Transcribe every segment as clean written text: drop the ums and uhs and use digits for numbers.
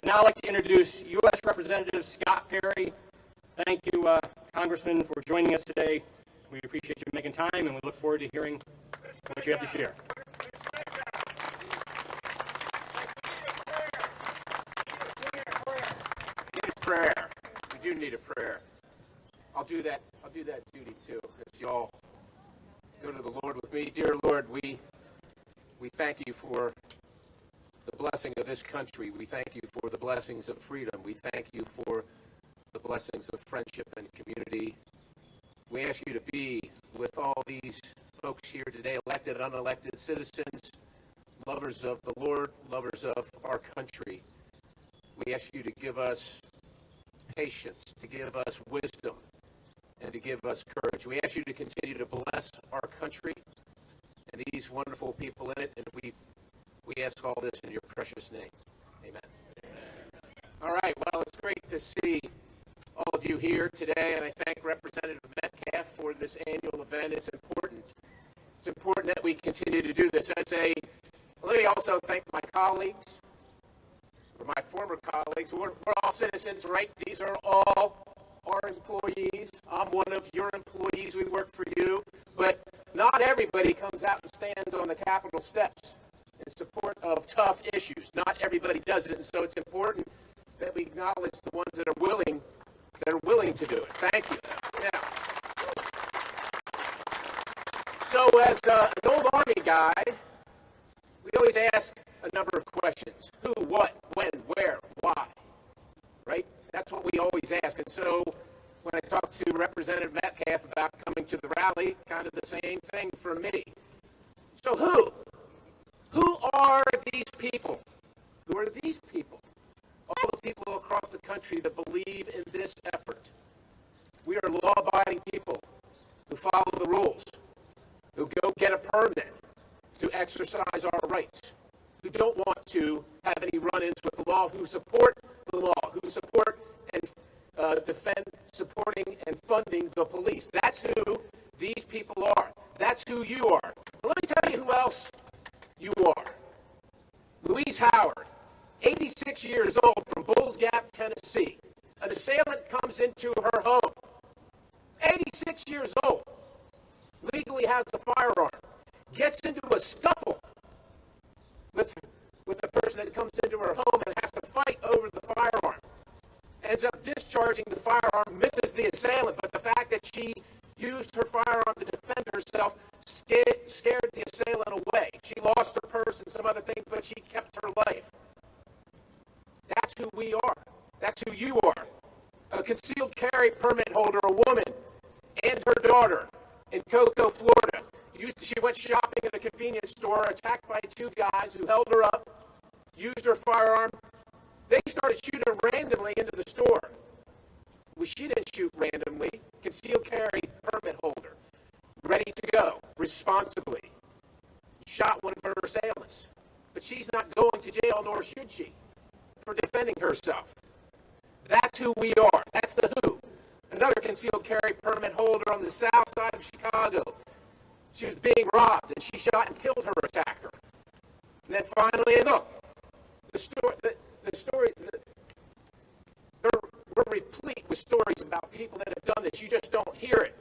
I'd now like to introduce U.S. Representative Scott Perry. Thank you, Congressman, for joining us today. We appreciate you making time, and we look forward to hearing what you have to share. Need a prayer. We do need a prayer. I'll do that duty too. If y'all go to the Lord with me, dear Lord, we thank you for the blessing of this country. We thank you for the blessings of freedom. We thank you for the blessings of friendship and community. We ask you to be with all these folks here today, elected and unelected citizens, lovers of the Lord, lovers of our country. We ask you to give us patience, to give us wisdom, and to give us courage. We ask you to continue to bless our country and these wonderful people in it, and we ask all this in your precious name. Amen. All right, well, it's great to see all of you here today, and I thank Representative Metcalf for this annual event. It's important. It's important that we continue to do this. Let me also thank my colleagues, or my former colleagues. We're all citizens, right? These are all our employees. I'm one of your employees. We work for you. But not everybody comes out and stands on the Capitol steps in support of tough issues. Not everybody does it, and so it's important that we acknowledge the ones that are willing to do it. Thank you. Yeah. So as an old Army guy, we always ask a number of questions. Who, what, when, where, why, right? That's what we always ask. And so when I talked to Representative Metcalf about coming to the rally, kind of the same thing for me. So who? Who are these people? Who are these people? All the people across the country that believe in this effort. We are law-abiding people who follow the rules, who go get a permit to exercise our rights, who don't want to have any run-ins with the law, who support the law, who support and defend, supporting and funding the police. That's who these people are. That's who you are. But let me tell you who else you are. Louise Howard, 86 years old, from Bulls Gap, Tennessee. An assailant comes into her home. 86 years old. Legally has a firearm. Gets into a scuffle with the person that comes into her home and has to fight over the firearm. Ends up discharging the firearm, misses the assailant, but the fact that she used her firearm to defend herself scared the assailant away. She lost her purse and some other things, but she kept her life. That's who we are. That's who you are. A concealed carry permit holder, a woman, and her daughter in Cocoa, Florida. She went shopping at a convenience store, attacked by two guys who held her up, used her firearm. They started shooting randomly into the store. Well, she didn't shoot randomly. Concealed carry permit holder, ready to go, responsibly. Shot one of her assailants. But she's not going to jail, nor should she, for defending herself. That's who we are. That's the who. Another concealed carry permit holder on the south side of Chicago. She was being robbed, and she shot and killed her attacker. And then finally, look, we're replete with stories about people that have done this. You just don't hear it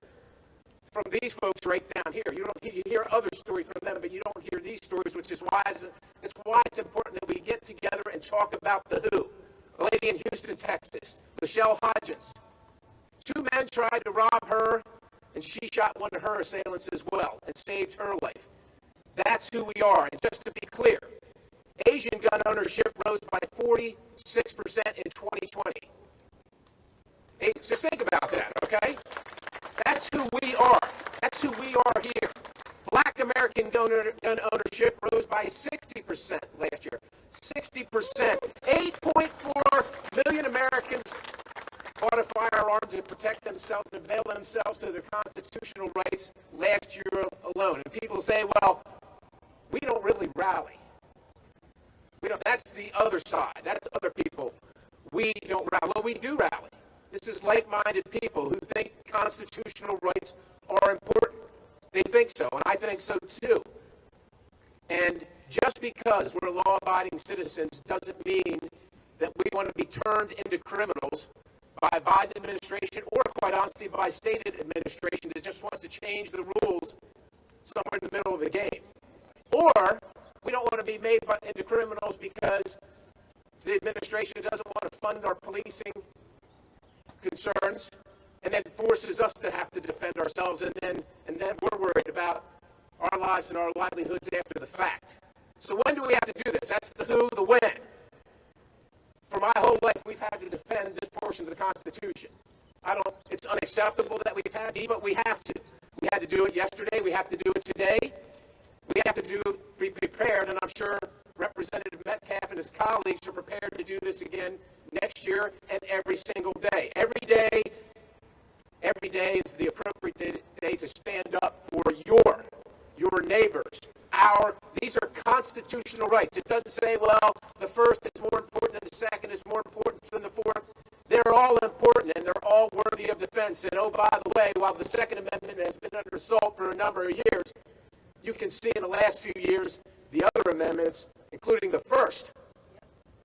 from these folks right down here. You hear other stories from them, but you don't hear these stories, which is why it's important that we get together and talk about the who. A lady in Houston, Texas, Michelle Hodgins. Two men tried to rob her, and she shot one of her assailants as well and saved her life. That's who we are. And just to be clear, Asian gun ownership rose by 46% in 2020. Just think about that, okay? That's who we are. That's who we are here. Black American gun ownership rose by 60% last year. 60%. 8.4 million Americans bought a firearm to protect themselves and avail themselves to their constitutional rights last year alone. And people say, well, we don't really rally. That's the other side. That's other people. We don't rally. Well, we do rally. This is like-minded people who think constitutional rights are important. They think so, and I think so too. And just because we're law-abiding citizens doesn't mean that we want want to be turned into criminals by Biden administration or, quite honestly, by state administration that just wants to change the rules somewhere in the middle of the game. Or we don't want to be made into criminals because the administration doesn't want to fund our policing concerns and then forces us to have to defend ourselves, and then we're worried about our lives and our livelihoods after the fact. So when do we have to do this? That's the who, the when. For my whole life, we've had to defend this portion of the Constitution. It's unacceptable that we've had to, but we have to. We had to do it yesterday. We have to do it today. We have to be prepared, and I'm sure Representative Metcalf and his colleagues are prepared to do this again next year and every single day. Every day is the appropriate day to stand up for your neighbors. These are constitutional rights. It doesn't say, well, the first is more important than the second is more important than the fourth. They're all important and they're all worthy of defense. And oh, by the way, while the Second Amendment has been under assault for a number of years, you can see in the last few years the other amendments, including the first,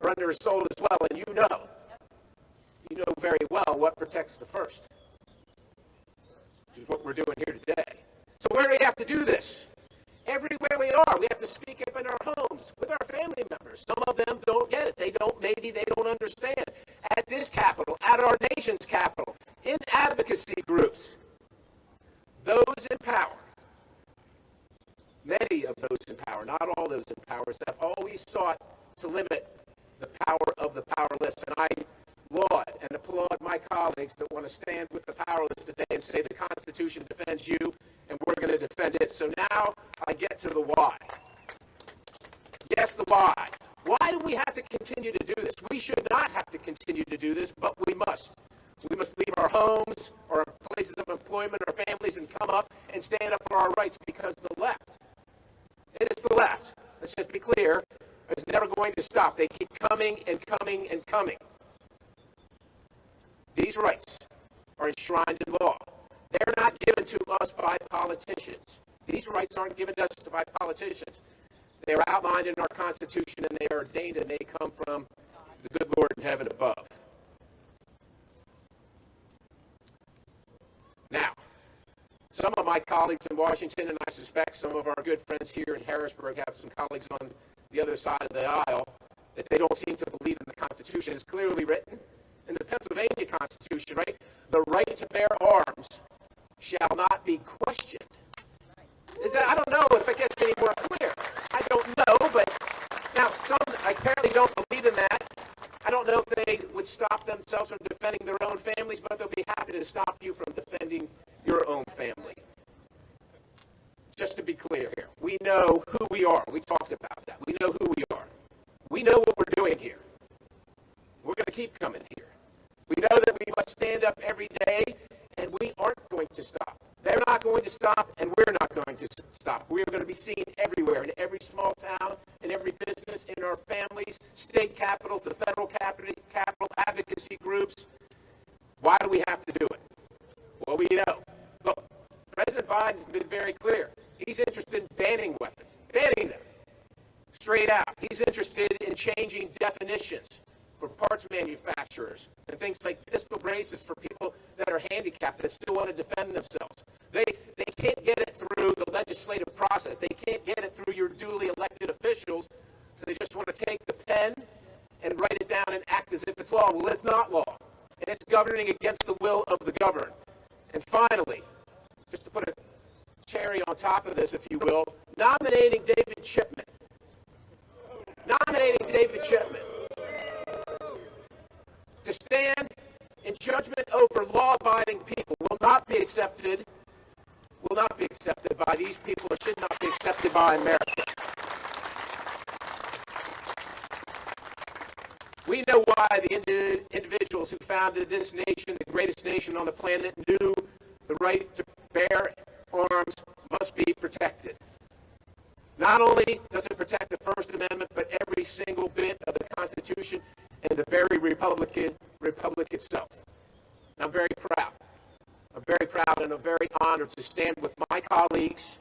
are under assault as well. And you know very well what protects the first, which is what we're doing here today. So where do we have to do this? Everywhere we are. We have to speak up in our homes with our family members. Some of them don't get it. Maybe they don't understand. At this capital, at our nation's capital, in advocacy groups, those in power, many of those in power, not all those in power, have always sought to limit the power of the powerless. And I laud and applaud my colleagues that want to stand with the powerless today and say the Constitution defends you and we're going to defend it. So now I get to the why. Yes, the why. Why do we have to continue to do this? We should not have to continue to do this, but we must. We must leave our homes or our places of employment or families and come up and stand up for our rights, because the left, it is the left, let's just be clear, is never going to stop. They keep coming and coming and coming. These rights are enshrined in law. They're not given to us by politicians. These rights aren't given to us by politicians. They are outlined in our Constitution, and they are ordained, and they come from the good Lord in heaven above. Now, some of my colleagues in Washington, and I suspect some of our good friends here in Harrisburg have some colleagues on the other side of the aisle, that they don't seem to believe in the Constitution. It's clearly written in the Pennsylvania Constitution, right? The right to bear arms shall not be questioned. I don't know if it gets any more clear. I don't know, but now some apparently don't believe in that. I don't know if they would stop themselves from defending their own families, but they'll be happy to stop you from defending your own family. Just to be clear here, we know who we are. We talked about that. We know who we are. We know what we're doing here. We're going to keep coming here. We know that we must stand up every day, and we aren't going to stop. They're not going to stop, and we're not going to stop. We're going to be seen everywhere, in every small town, in every business, in our families, state capitals, the federal capital advocacy groups. Why do we have to do it? Well, we know. Look, President Biden's been very clear. He's interested in banning weapons, banning them straight out. He's interested in changing definitions for parts manufacturers and things like pistol braces for people that are handicapped that still want to defend themselves. They can't get it through the legislative process. They can't get it through your duly elected officials, so they just want to take the pen and write it down and act as if it's law. Well, it's not law, and it's governing against the will of the governed. And finally, just to put a cherry on top of this, if you will, nominating David Chipman. To stand in judgment over law-abiding people will not be accepted by these people, or should not be accepted by America. We know why the individuals who founded this nation, the greatest nation on the planet, knew the right to bear arms must be protected. Not only does it protect the First Amendment, but every single bit of the Constitution and the very republic itself. And I'm very proud. And I'm very honored to stand with my colleagues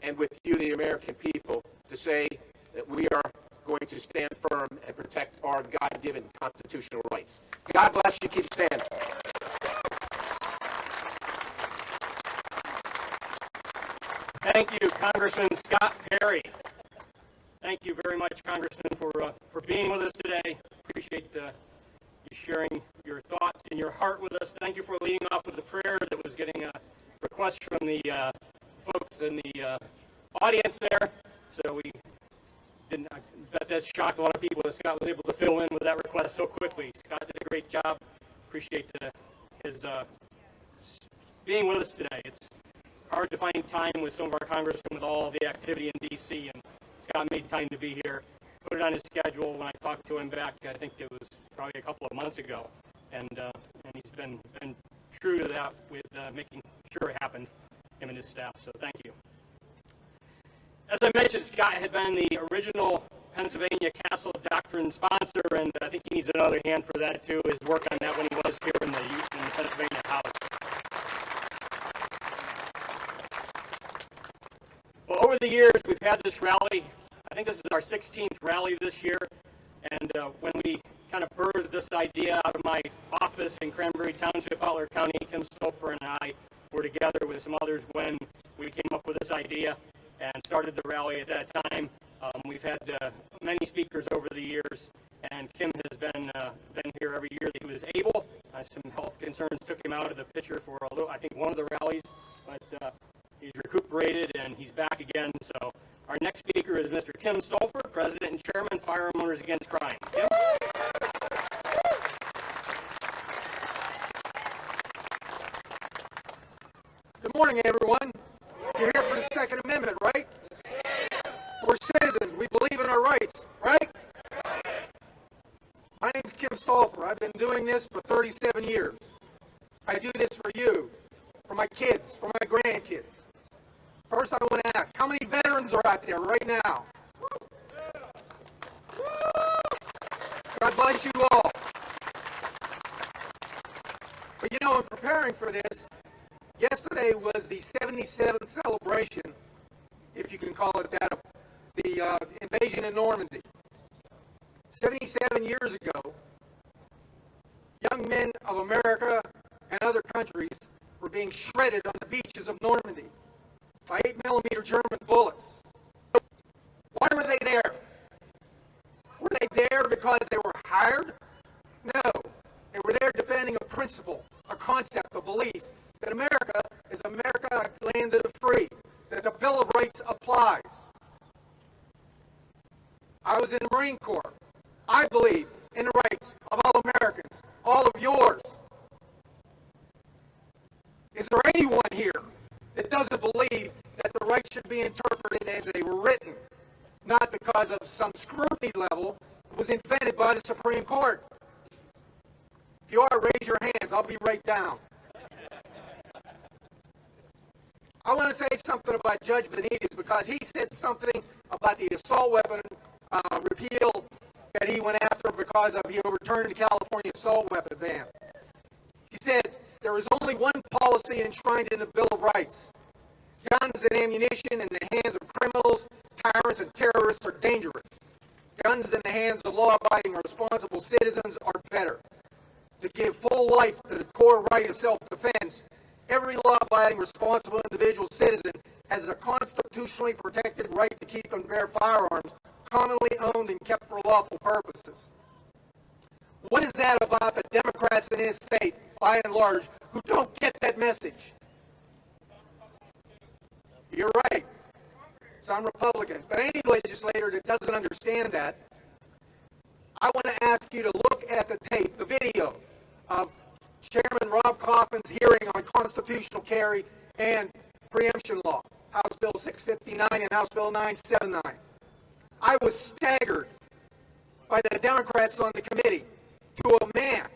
and with you, the American people, to say that we are going to stand firm and protect our God-given constitutional rights. God bless you. Keep standing. Thank you, Congressman Scott Perry. Thank you very much, Congressman, for being with us today. Appreciate you sharing your thoughts and your heart with us. Thank you for leading off with the prayer that was getting a request from the folks in the audience there. So we didn't. I bet that shocked a lot of people that Scott was able to fill in with that request so quickly. Scott did a great job. Appreciate his being with us today. It's hard to find time with some of our congressmen with all the activity in D.C., and Scott made time to be here, put it on his schedule. When I talked to him back, I think it was probably a couple of months ago, and he's been true to that with making sure it happened, him and his staff, so thank you. As I mentioned, Scott had been the original Pennsylvania Castle Doctrine sponsor, and I think he needs another hand for that too, his work on that when he was here in the Pennsylvania House. Well, over the years, we've had this rally. I think this is our 16th rally this year, and when we kind of birthed this idea out of my office in Cranberry Township, Butler County, Kim Stolfer and I were together with some others when we came up with this idea and started the rally at that time. We've had many speakers over the years, and Kim has been here every year that he was able. Some health concerns took him out of the picture for I think one of the rallies, but he's recuperated and he's back again. So our next speaker is Mr. Kim Stolfer, President and Chairman, Firearm Owners Against Crime. Kim? Good morning, everyone. You're here for the Second Amendment, right? We're citizens. We believe in our rights, right? My name's Kim Stolfer. I've been doing this for 37 years. I do this for you, for my kids, for my grandkids. First, I want to ask, how many veterans are out there right now? God bless you all. But you know, in preparing for this, yesterday was the 77th celebration, if you can call it that, of the invasion in Normandy. 77 years ago, young men of America and other countries were being shredded on the beaches of Normandy by 8mm German bullets. Why were they there? Were they there because they were hired? No. They were there defending a principle, a concept, a belief that America is America, a land of the free, that the Bill of Rights applies. I was in the Marine Corps. I believe in the rights of all Americans, all of yours. Is there anyone here that doesn't believe that the rights should be interpreted as they were written, not because of some scrutiny level that was invented by the Supreme Court? If you are, raise your hands. I'll be right down. I want to say something about Judge Benitez because he said something about the assault weapon repeal that he went after because he overturned the California assault weapon ban. He said there is only one policy enshrined in the Bill of Rights. Guns and ammunition in the hands of criminals, tyrants, and terrorists are dangerous. Guns in the hands of law-abiding, responsible citizens are better. To give full life to the core right of self-defense, every law-abiding, responsible individual citizen has a constitutionally protected right to keep and bear firearms commonly owned and kept for lawful purposes. What is that about the Democrats in this state, by and large, who don't get that message? You're right. Some Republicans. But any legislator that doesn't understand that, I want to ask you to look at the tape, the video of Chairman Rob Kauffman's hearing on constitutional carry and preemption law, House Bill 659 and House Bill 979. I was staggered by the Democrats on the committee. To a man,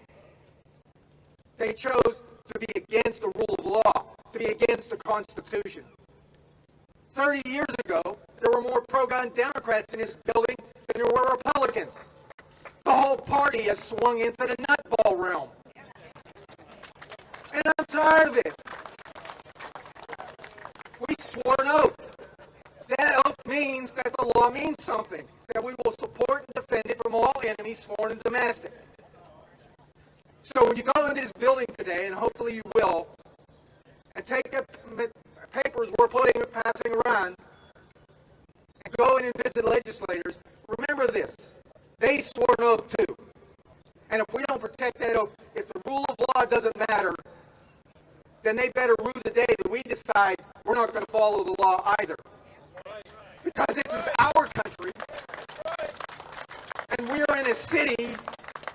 they chose to be against the rule of law, to be against the Constitution. 30 years ago, there were more pro-gun Democrats in this building than there were Republicans. The whole party has swung into the nutball realm. And I'm tired of it. We swore an oath. That oath means that the law means something, that we will support and defend it from all enemies, foreign and domestic. So when you go into this building today, and hopefully you will, and take the papers we're passing around, and go in and visit legislators, remember this: they swore an oath too. And if we don't protect that oath, if the rule of law doesn't matter, then they better rue the day that we decide we're not going to follow the law either. Because this is our country, and we're in a city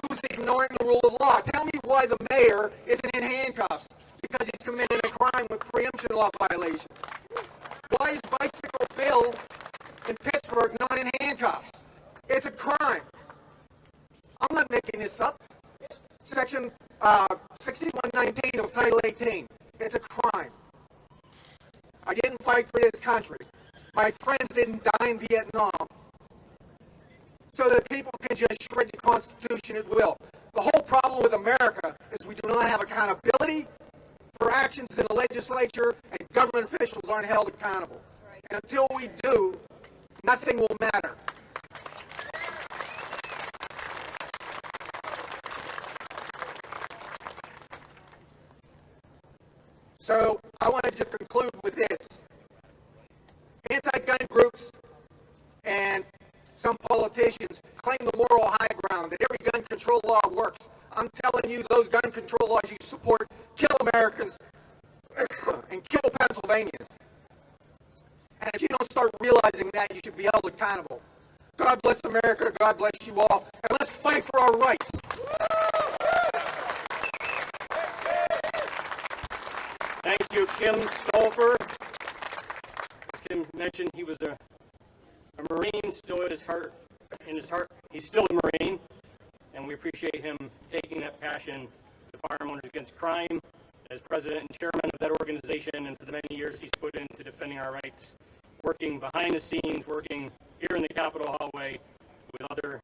who's ignoring the rule of law. Tell me why the mayor isn't in handcuffs because he's committed a crime with preemption law violations. Why is Bicycle Bill in Pittsburgh not in handcuffs? It's a crime. I'm not making this up. Section 6119 of Title 18. It's a crime. I didn't fight for this country. My friends didn't die in Vietnam so that people can just shred the Constitution at will. The whole problem with America is we do not have accountability for actions in the legislature, and government officials aren't held accountable. And until we do, nothing will matter. So I want to just conclude with this. Anti-gun groups and some politicians claim the moral high ground that every gun control law works. I'm telling you, those gun control laws you support kill Americans and kill Pennsylvanians. And if you don't start realizing that, you should be held accountable. God bless America. God bless you all. And let's fight for our rights. Thank you, Kim Stolfer. As Kim mentioned, he was a Marine, still in his heart. He's still a Marine, and we appreciate him taking that passion to Firearm Owners Against Crime as president and chairman of that organization, and for the many years he's put into defending our rights, working behind the scenes, working here in the Capitol hallway with other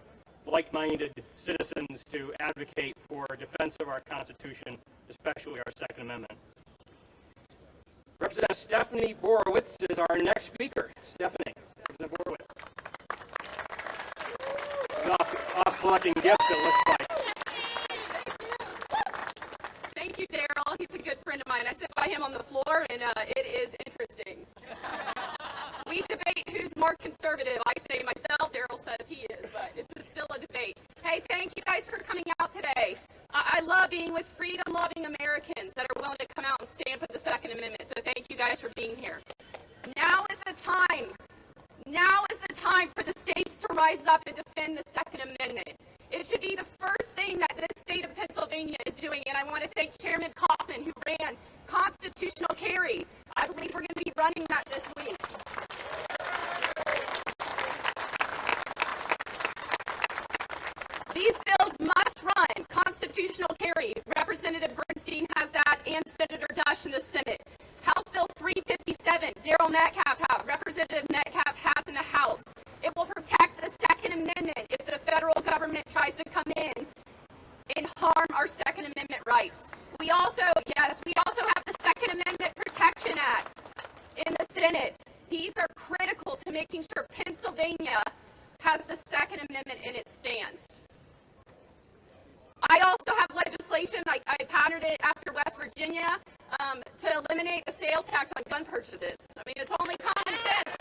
like-minded citizens to advocate for defense of our Constitution, especially our Second Amendment. Representative Stephanie Borowicz is our next speaker. Stephanie, Representative Borowicz. Off collecting gifts, it looks like. Thank you, Daryl. He's a good friend of mine. I sit by him on the floor, and it is interesting. We debate who's more conservative. I say myself, Daryl says he is, but it's still a debate. Hey, thank you guys for coming out today. I love being with freedom-loving Americans that are willing to come out and stand for the Second Amendment, so thank you guys for being here. Now is the time. Now is the time for the states to rise up and defend the Second Amendment. It should be the first thing that this state of Pennsylvania is doing, and I want to thank Chairman Kauffman, who ran constitutional carry. I believe we're going to be running that this week. These bills must run constitutional carry. Representative Bernstein has that, and Senator Dush in the Senate. House Bill 357, Daryl Metcalf has, Representative Metcalf has in the House. It will protect the Second Amendment if the federal government tries to come in and harm our Second Amendment rights. We also have the Second Amendment Protection Act in the Senate. These are critical to making sure Pennsylvania has the Second Amendment in its stance. I also have legislation, I patterned it after West Virginia, to eliminate the sales tax on gun purchases. I mean, it's only common sense.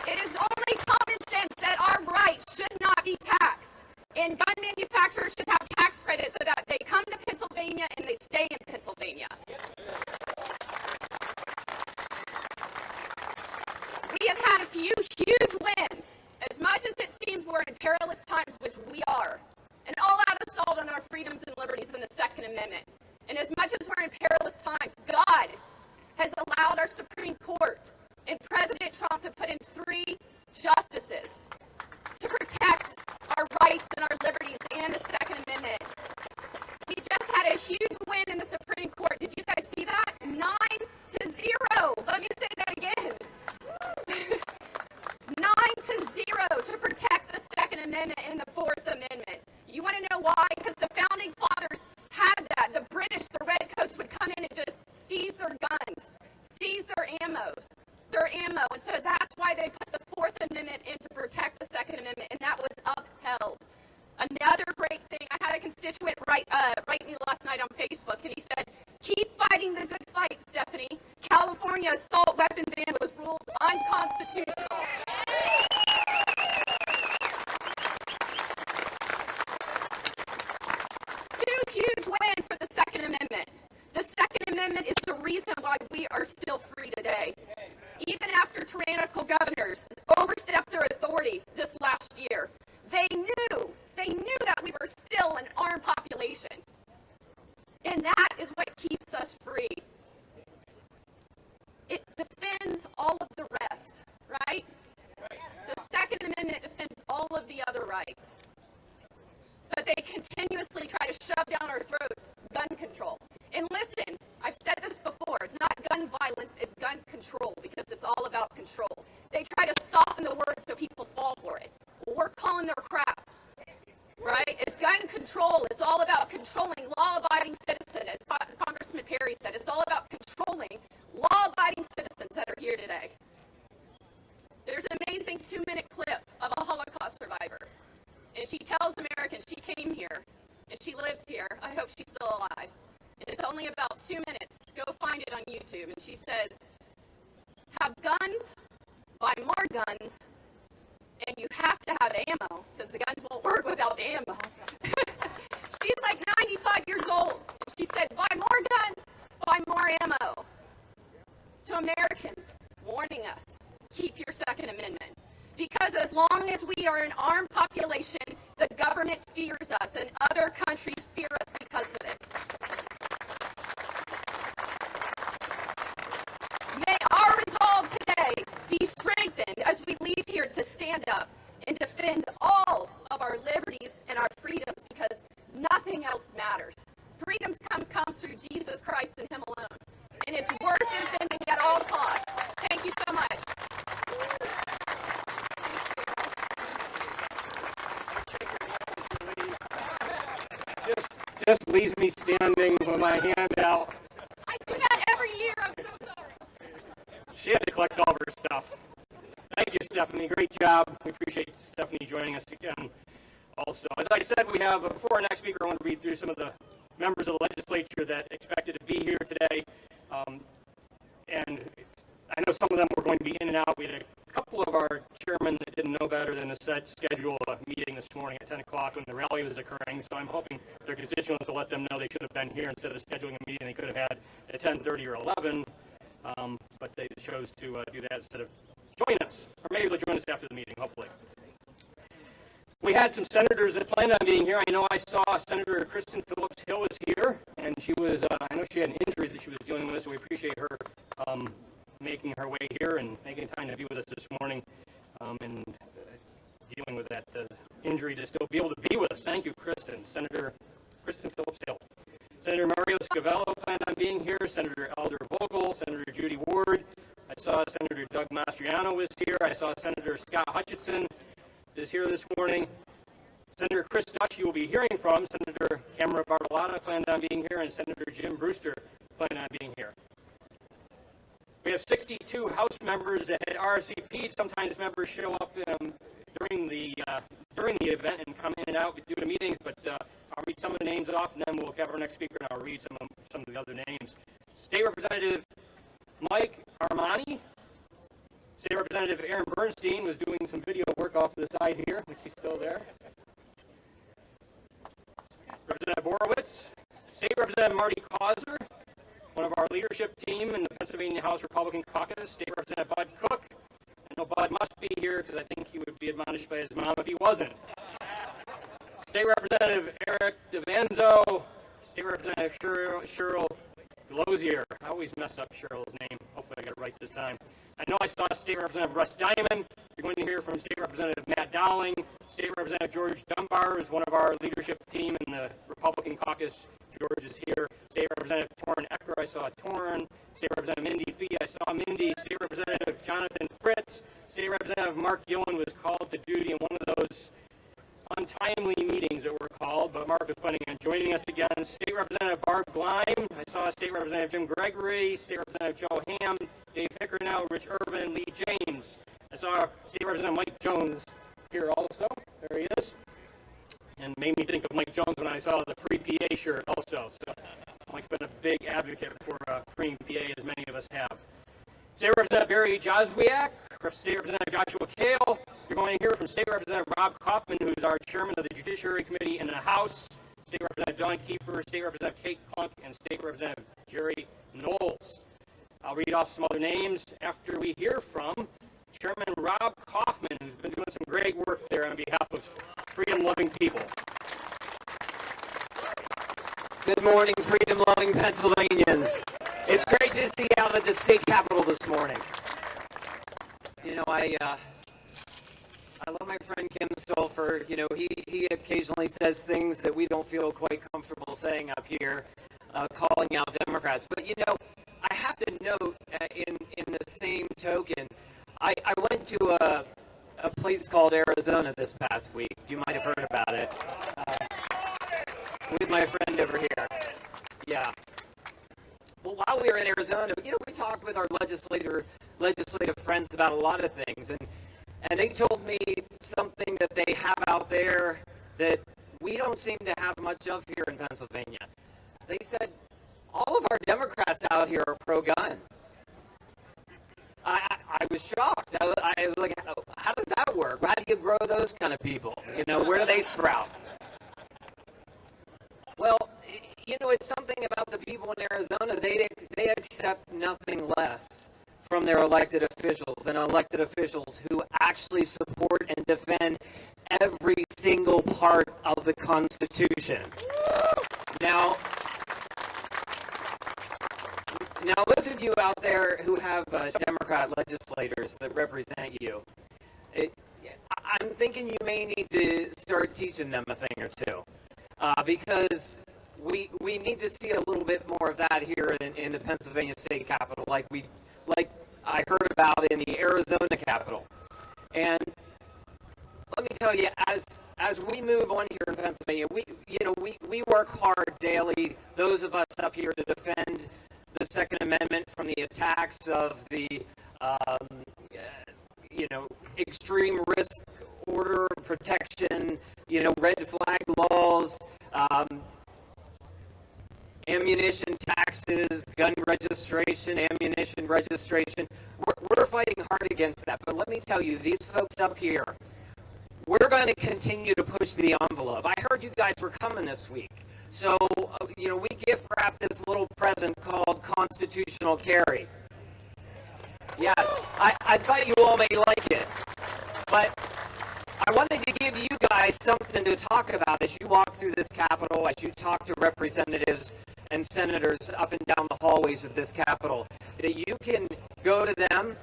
It is only common sense that our rights should not be taxed. And gun manufacturers should have tax credits so that they come to Pennsylvania and they stay in Pennsylvania. We have had a few huge wins. As much as it seems we're in perilous times, which we are, an all-out assault on our freedoms and liberties in the Second Amendment. And as much as we're in perilous times, God has allowed our Supreme Court and President Trump to put in 3 justices to protect our rights and our liberties and the Second Amendment. We just had a huge win in the Supreme Court. Did you guys see that? 9-0. Let me say that again. 9-0 to protect the Second Amendment and the Fourth Amendment. You want to know why? Because the Founding Fathers had that. The British, the redcoats, would come in and just seize their guns, seize their ammos. was upheld. Another great thing, I had a constituent write me last night on Facebook, and he said, keep fighting the good fight, Stephanie. California's assault weapon ban was ruled unconstitutional. Two huge wins for the Second Amendment. The Second Amendment is the reason why we are still free today. Even after tyrannical governors overstepped their authority this last year, they knew that we were still an armed population. And that is what keeps us free. It defends all of the rest, right? The Second Amendment defends all of the other rights. But they continuously try to shove down our throats gun control. And listen, I've said this before, it's not gun violence, it's gun control, because it's all about control. They try to soften the word so people fall for it. Well, we're calling their crap, right? It's gun control. It's all about controlling law-abiding citizens, as Congressman Perry said. It's all about controlling law-abiding citizens that are here today. There's an amazing 2-minute clip of a Holocaust survivor. And she tells Americans she came here, and she lives here. I hope she's still alive. And it's only about 2 minutes. Go find it on YouTube. And she says, have guns, buy more guns, and you have to have ammo, because the guns won't work without the ammo. She's like 95 years old. And she said, buy more guns, buy more ammo. To Americans, warning us, keep your Second Amendment. Because as long as we are an armed population, the government fears us, and other countries fear us because of it. May our resolve today be strengthened as we leave here to stand up and defend all of our liberties and our freedoms, because nothing else matters. Freedom comes through Jesus Christ and Him alone. And it's worth defending at all costs. Thank you so much. Just leaves me standing with my hand out. I do that every year. I'm so sorry. She had to collect all of her stuff. Thank you, Stephanie. Great job. We appreciate Stephanie joining us again. Also, as I said, we have, before our next speaker, I want to read through some of the members of the legislature that expected to be here today. And I know some of them were going to be in and out. We had a couple of our chairmen that didn't know better than to schedule a meeting this morning at 10 o'clock when the rally was occurring. So I'm hoping their constituents will let them know they should have been here instead of scheduling a meeting they could have had at 10:30 or 11. But they chose to do that instead of join us. Or maybe they'll join us after the meeting, hopefully. We had some senators that planned on being here. I know I saw Senator Kristen Phillips Hill was here, and she was, I know she had an injury that she was dealing with, so we appreciate her making her way here and making time to be with us this morning and dealing with that injury to still be able to be with us. Thank you, Kristen. Senator Kristen Phillips Hill. Senator Mario Scavello planned on being here. Senator Elder Vogel, Senator Judy Ward. I saw Senator Doug Mastriano was here. I saw Senator Scott Hutchinson is here this morning. Senator Chris Dush, you will be hearing from. Senator Camera Bartolotta planned on being here, and Senator Jim Brewster planned on being here. We have 62 House members that had RSVP'd. Sometimes members show up during the event and come in and out due to meetings, but I'll read some of the names off, and then we'll have our next speaker, and I'll read some of the other names. State Representative Mike Armani. State Representative Aaron Bernstein was doing some video work off to the side here, if he's still there. Representative Borowicz. State Representative Marty Causer, one of our leadership team in the Pennsylvania House Republican Caucus. State Representative Bud Cook. I know Bud must be here because I think he would be admonished by his mom if he wasn't. State Representative Eric DeVanzo. State Representative Cheryl Glozier. I always mess up Cheryl's name. Hopefully I got it right this time. I know I saw State Representative Russ Diamond. You're going to hear from State Representative Matt Dowling. State Representative George Dunbar is one of our leadership team in the Republican Caucus. George is here. State Representative Torrin Ecker, I saw Torrin. State Representative Mindy Fee, I saw Mindy. State Representative Jonathan Fritz. State Representative Mark Gillen was called to duty in one of those untimely meetings that were called, but Mark was planning on joining us again. State Representative Barb Gleim. I saw State Representative Jim Gregory, State Representative Joe Ham, Dave Hickernow, Rich Irvin, Lee James. I saw State Representative Mike Jones here also. There he is. And made me think of Mike Jones when I saw the free PA shirt also. So Mike's been a big advocate for freeing PA, as many of us have. State Representative Barry Joswiak, State Representative Joshua Kale. You're going to hear from State Representative Rob Kauffman, who's our chairman of the Judiciary Committee in the House, State Representative Don Kiefer, State Representative Kate Klunk, and State Representative Jerry Knowles. I'll read off some other names after we hear from Chairman Rob Kauffman, who's been doing some great work there on behalf of freedom-loving people. Good morning, freedom-loving Pennsylvanians. It's great to see you out at the state capitol this morning. You know, I love my friend Kim Stolfer. You know, he occasionally says things that we don't feel quite comfortable saying up here, calling out Democrats. But, you know, I have to note in the same token, I went to a place called Arizona this past week. You might have heard about it. With my friend over here. Yeah. Well, while we were in Arizona, you know, we talked with our legislative friends about a lot of things, and they told me something that they have out there that we don't seem to have much of here in Pennsylvania. They said all of our Democrats out here are pro-gun. I was shocked. I was like, how does that work? How do you grow those kind of people? You know, where do they sprout? Well, you know, it's something about the people in Arizona. They accept nothing less from their elected officials than elected officials who actually support and defend every single part of the Constitution. Now, those of you out there who have Democrat legislators that represent you, I'm thinking you may need to start teaching them a thing or two. Because we need to see a little bit more of that here in the Pennsylvania State Capitol, like I heard about in the Arizona Capitol. And let me tell you, as we move on here in Pennsylvania, we work hard daily. Those of us up here to defend the Second Amendment from the attacks of the extreme risk order protection, red flag laws, ammunition taxes, gun registration, ammunition registration. We're fighting hard against that. But let me tell you, these folks up here, we're going to continue to push the envelope. I heard you guys were coming this week. So, we gift wrapped this little present called constitutional carry. Yes, I thought you all may like it. But I wanted to give you guys something to talk about as you walk through this Capitol, as you talk to representatives and senators up and down the hallways of this Capitol. That you can go to them,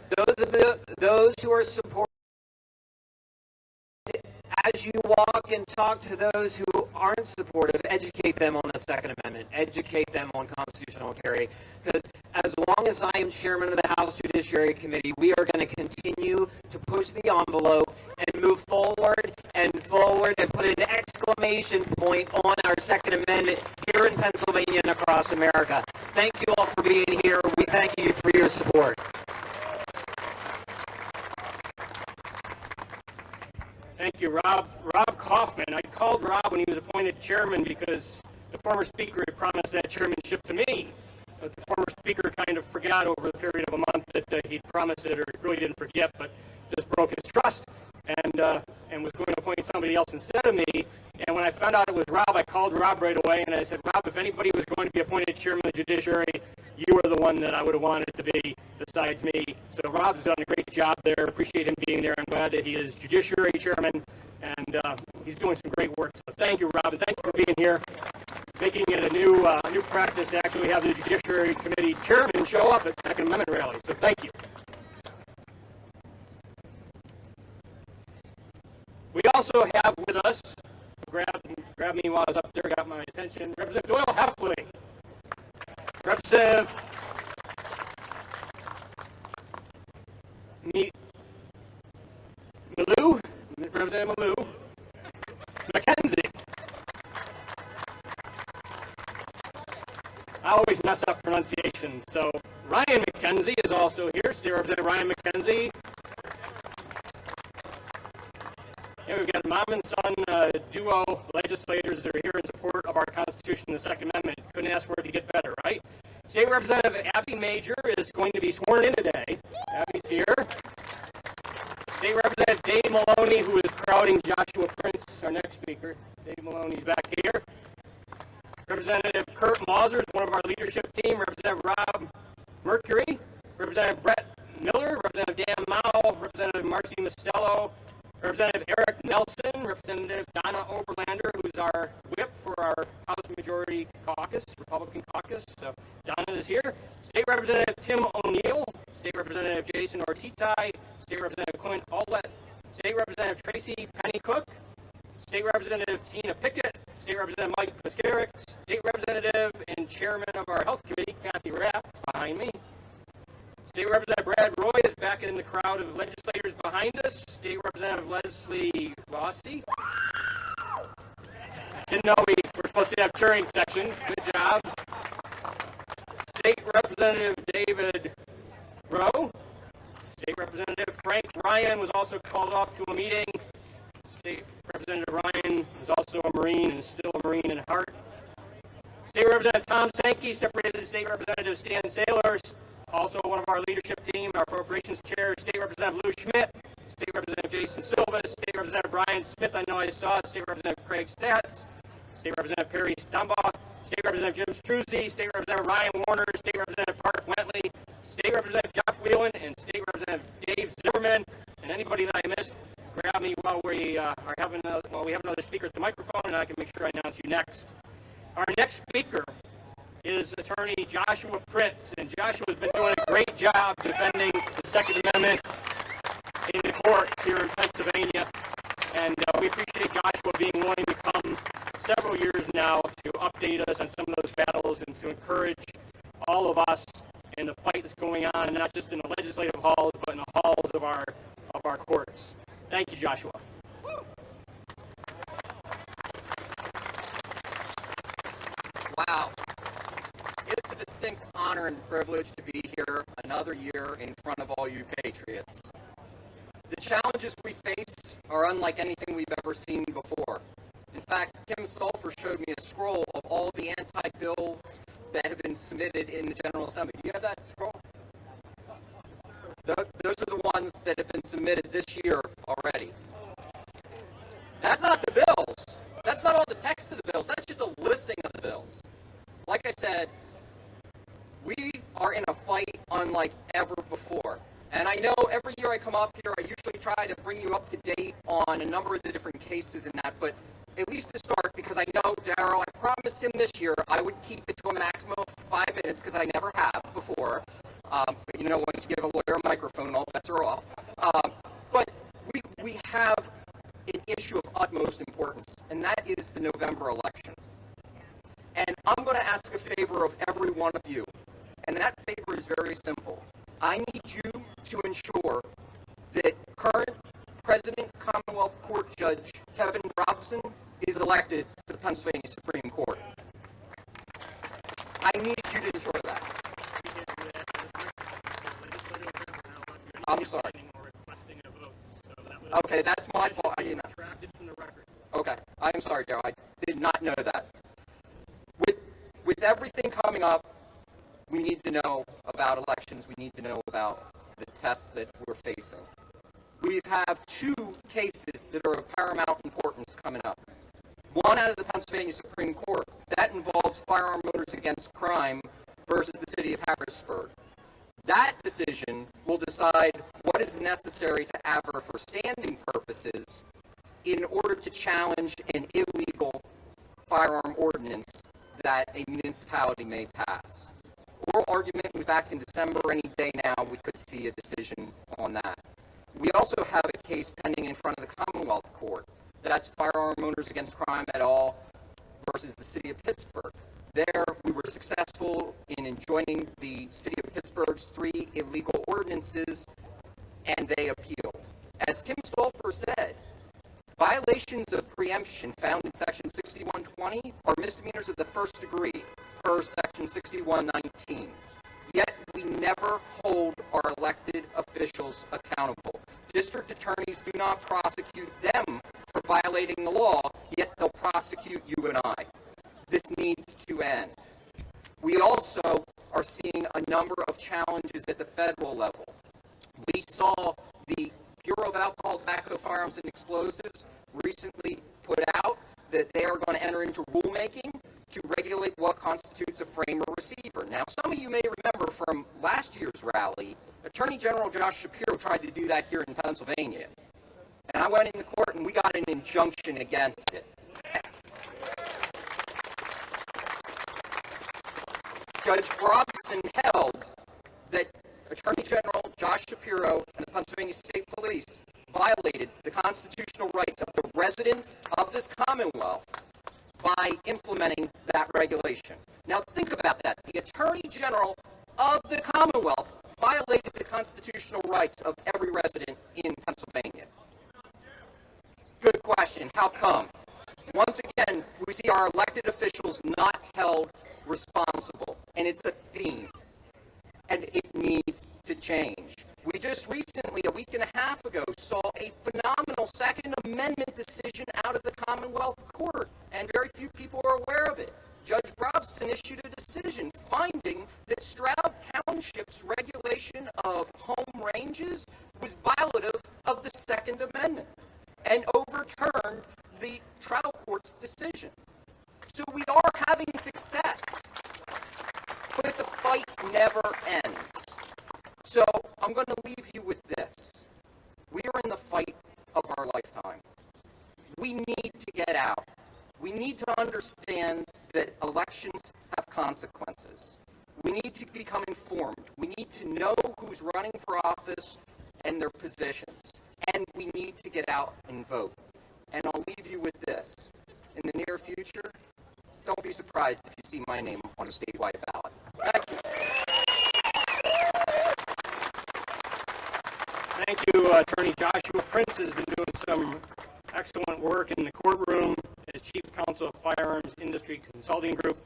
those who are supporting. As you walk and talk to those who aren't supportive, educate them on the Second Amendment, educate them on constitutional carry, because as long as I am chairman of the House Judiciary Committee, we are going to continue to push the envelope and move forward and put an exclamation point on our Second Amendment here in Pennsylvania and across America. Thank you all for being here. We thank you for your support. Thank you, Rob. Rob Kauffman. I called Rob when he was appointed chairman because the former speaker had promised that chairmanship to me. But the former speaker kind of forgot over the period of a month that he'd promised it, or really didn't forget, but just broke his trust and was going to appoint somebody else instead of me. And when I found out it was Rob, I called Rob right away and I said, Rob, if anybody was going to be appointed chairman of the Judiciary, you were the one that I would have wanted to be besides me. So Rob's done a great job there. Appreciate him being there. I'm glad that he is Judiciary chairman, and he's doing some great work. So thank you, Rob, and thank you for being here, making it a new practice to actually have the Judiciary Committee chairman show up at Second Amendment rallies. So thank you. We also have with us, grab me while I was up there, got my attention, Representative Doyle Heffley. Representative Malou, Representative Malou McKenzie. I always mess up pronunciation, so Ryan McKenzie is also here. See Representative Ryan McKenzie. mom and son duo legislators that are here in support of our Constitution and the Second Amendment. Couldn't ask for it to get better, right? State Representative Abby Major is going to be sworn in today. Abby's here. State Representative Dave Maloney, who is crowding Joshua Prince, our next speaker. Dave Maloney's back here. Representative Kurt Mauser is one of our leadership team. Representative Rob Mercury. Representative Brett Miller. Representative Dan Mao. Representative Marcy Mostello. Representative Eric Nelson. Representative Donna Oberlander, who's our whip for our House Majority Caucus, Republican Caucus. So Donna is here. State Representative Tim O'Neill. State Representative Jason Ortitai. State Representative Clint Olet. State Representative Tracy Pennycook. State Representative Tina Pickett. State Representative Mike Piscaric. State Representative and Chairman of our Health Committee, Kathy Rapp, behind me. State Representative Brad Roy is back in the crowd of legislators behind us. State Representative Leslie Rossi. Didn't know we were supposed to have cheering sections. Good job. State Representative David Rowe. State Representative Frank Ryan was also called off to a meeting. State Representative Ryan is also a Marine and still a Marine in heart. State Representative Tom Sankey, State Representative Stan Saylor, also one of our leadership team, our appropriations chair. State Representative Lou Schmidt, State Representative Jason Silva, State Representative Brian Smith, I know I saw, State Representative Craig Statz, State Representative Perry Stumbaugh, State Representative Jim Struzzi, State Representative Ryan Warner, State Representative Park Wentley, State Representative Jeff Whelan, and State Representative Dave Zimmerman. And anybody that I missed, grab me while we have another speaker at the microphone, and I can make sure I announce you next. Our next speaker is Attorney Joshua Prince, and Joshua's been doing a great job defending the Second Amendment in the courts here in Pennsylvania, and we appreciate Joshua being willing to come several years now to update us on some of those battles and to encourage all of us in the fight that's going on, not just in the legislative halls, but in the halls of our courts. Thank you, Joshua. Wow. It's a distinct honor and privilege to be here another year in front of all you patriots. The challenges we face are unlike anything we've ever seen before. In fact, Kim Stolfer showed me a scroll of all the anti-bills that have been submitted in the General Assembly. Do you have that scroll? Those are the ones that have been submitted this year already. That's not the bills. That's not all the text of the bills. That's just a listing of the bills. Like I said, we are in a fight unlike ever before. And I know every year I come up here, I usually try to bring you up to date on a number of the different cases and that, but at least to start, because I know Darryl, I promised him this year I would keep it to a maximum of 5 minutes, because I never have before. But you know, once you give a lawyer a microphone, all bets are off. But we have an issue of utmost importance, and that is the November election. And I'm going to ask a favor of every one of you, and that favor is very simple. I need you to ensure that current President Commonwealth Court Judge Kevin Robson is elected to the Pennsylvania Supreme Court. I need you to ensure that. I'm sorry. Okay, that's my fault. I did not. Okay, I'm sorry, Darryl. I did not know that. With everything coming up, we need to know about elections. We need to know about the tests that we're facing. We have two cases that are of paramount importance coming up. One out of the Pennsylvania Supreme Court. That involves firearm owners against crime versus the city of Harrisburg. That decision will decide what is necessary to ABR for standing purposes in order to challenge an illegal firearm ordinance that a municipality may pass. Oral argument was back in December. Any day now we could see a decision on that. We also have a case pending in front of the Commonwealth Court. That's firearm owners against crime et al. Versus the city of Pittsburgh. There, we were successful in enjoining the city of Pittsburgh's 3 illegal ordinances, and they appealed. As Kim Stolfer said, violations of preemption found in Section 6120 are misdemeanors of the first degree per Section 6119. Yet we never hold our elected officials accountable. District attorneys do not prosecute them for violating the law, yet they'll prosecute you and I. This needs to end. We also are seeing a number of challenges at the federal level. We saw the Bureau of Alcohol, Tobacco, Firearms, and Explosives recently put out that they are going to enter into rulemaking to regulate what constitutes a frame or receiver. Now, some of you may remember from last year's rally, Attorney General Josh Shapiro tried to do that here in Pennsylvania. And I went into court and we got an injunction against it. Judge Robson held that Attorney General Josh Shapiro and the Pennsylvania State Police violated the constitutional rights of the residents of this Commonwealth by implementing that regulation. Now think about that. The Attorney General of the Commonwealth violated the constitutional rights of every resident in Pennsylvania. Good question. How come? Once again, we see our elected officials not held responsible, and it's a theme, and it needs to change. We just recently, a week and a half ago, saw a phenomenal Second Amendment decision out of the Commonwealth Court, and very few people are aware of it. Judge Robson issued a decision finding that Stroud Township's regulation of home ranges was violative of the Second Amendment and overturned the trial court's decision. So we are having success, but the fight never ends. So I'm going to leave you with this. We are in the fight of our lifetime. We need to get out. We need to understand that elections have consequences. We need to become informed. We need to know who's running for office and their positions. And we need to get out and vote. And I'll leave you with this. In the near future, don't be surprised if you see my name on a statewide ballot. Thank you. Thank you, Attorney Joshua Prince has been doing some excellent work in the courtroom as Chief Counsel of Firearms Industry Consulting Group.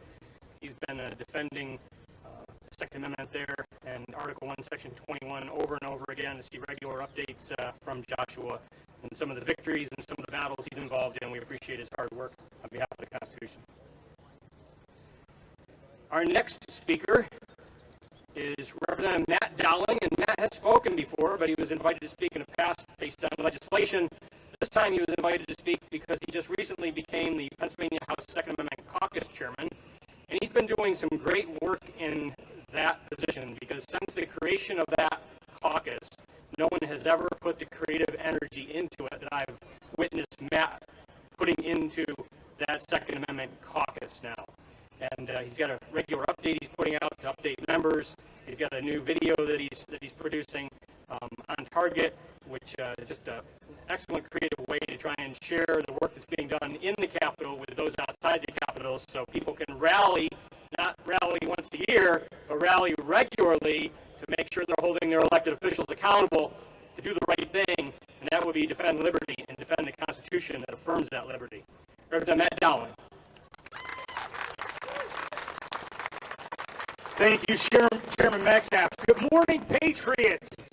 He's been defending the Second Amendment there and Article 1, Section 21 over and over again to see regular updates from Joshua and some of the victories and some of the battles he's involved in. We appreciate his hard work on behalf of the Constitution. Our next speaker is Representative Matt Dowling, and Matt has spoken before, but he was invited to speak in the past based on legislation. This time he was invited to speak because he just recently became the Pennsylvania House Second Amendment Caucus Chairman, and he's been doing some great work in that position because since the creation of that caucus, no one has ever put the creative energy into it that I've witnessed Matt putting into that Second Amendment caucus now. And he's got a regular update he's putting out to update members. He's got a new video that he's producing on Target, which is just an excellent creative way to try and share the work that's being done in the Capitol with those outside the Capitol so people can rally, not rally once a year, but rally regularly to make sure they're holding their elected officials accountable to do the right thing, and that would be defend liberty and defend the Constitution that affirms that liberty. Representative Matt Dowling. Thank you, Chairman Metcalf. Good morning, Patriots.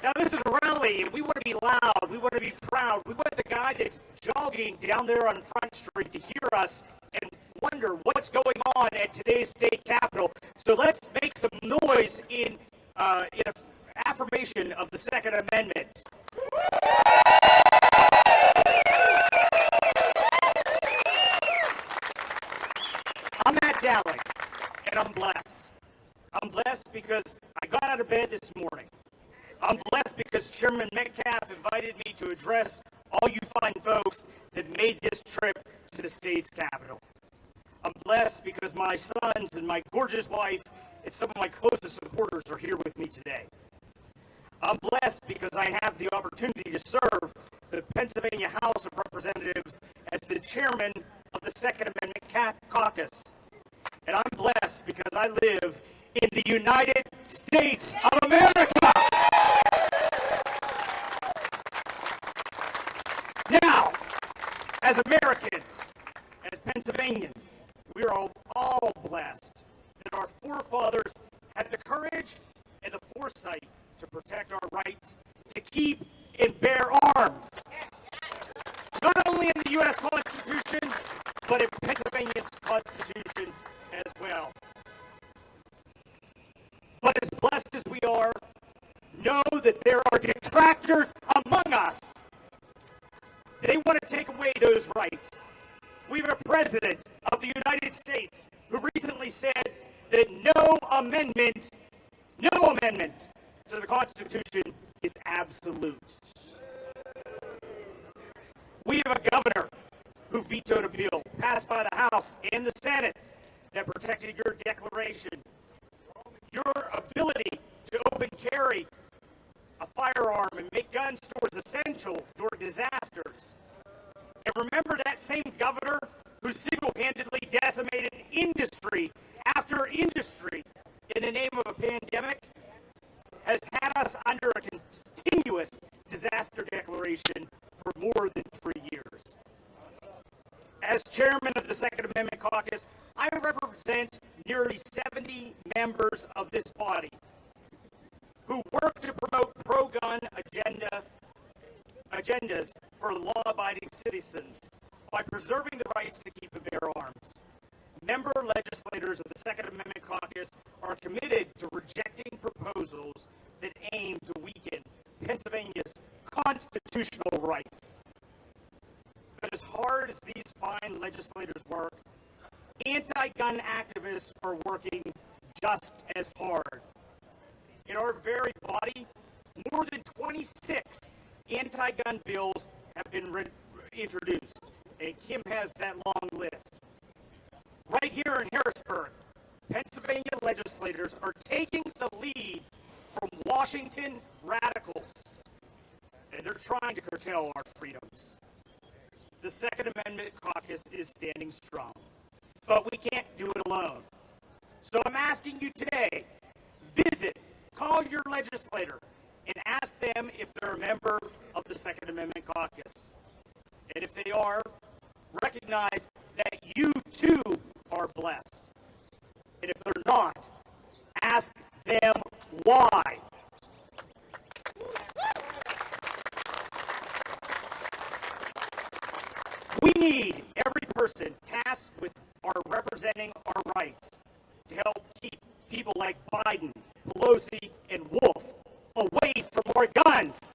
Now, this is a rally, and we want to be loud. We want to be proud. We want the guy that's jogging down there on Front Street to hear us and wonder what's going on at today's state capitol. So let's make some noise in affirmation of the Second Amendment. I'm Matt Dowling, and I'm blessed. I'm blessed because I got out of bed this morning. I'm blessed because Chairman Metcalf invited me to address all you fine folks that made this trip to the state's capital. I'm blessed because my sons and my gorgeous wife and some of my closest supporters are here with me today. I'm blessed because I have the opportunity to serve the Pennsylvania House of Representatives as the chairman of the Second Amendment Caucus. And I'm blessed because I live in the United States of America. Now, as Americans, as Pennsylvanians, we are all blessed that that our forefathers had the courage and the foresight to protect our rights to keep and bear arms. Not only in the U.S. Constitution, but in Pennsylvania's Constitution as well. But as blessed as we are, know that there are detractors among us. They want to take away those rights. We have a president of the United States who recently said that no amendment to the Constitution is absolute. We have a governor who vetoed a bill passed by the House and the Senate that protected your declaration. Your ability to open carry a firearm and make gun stores essential during disasters. And remember that same governor who single-handedly decimated industry after industry in the name of a pandemic has had us under a continuous disaster declaration for more than 3 years. As chairman of the Second Amendment Caucus, I represent nearly 70 members of this body who work to promote pro-gun agendas for law-abiding citizens by preserving the rights to keep and bear arms. Member legislators of the Second Amendment Caucus are committed to rejecting proposals that aim to weaken Pennsylvania's constitutional rights. But as hard as these fine legislators work, anti-gun activists are working just as hard. In our very body, more than 26 anti-gun bills have been introduced, and Kim has that long list. Right here in Harrisburg, Pennsylvania legislators are taking the lead from Washington radicals, and they're trying to curtail our freedoms. The Second Amendment Caucus is standing strong, but we can't do it alone. So I'm asking you today, call your legislator, and ask them if they're a member of the Second Amendment Caucus. And if they are, recognize that you too are blessed. And if they're not, ask them why. We need every person tasked with representing our rights to help keep people like Biden, Pelosi, and Wolf away from our guns.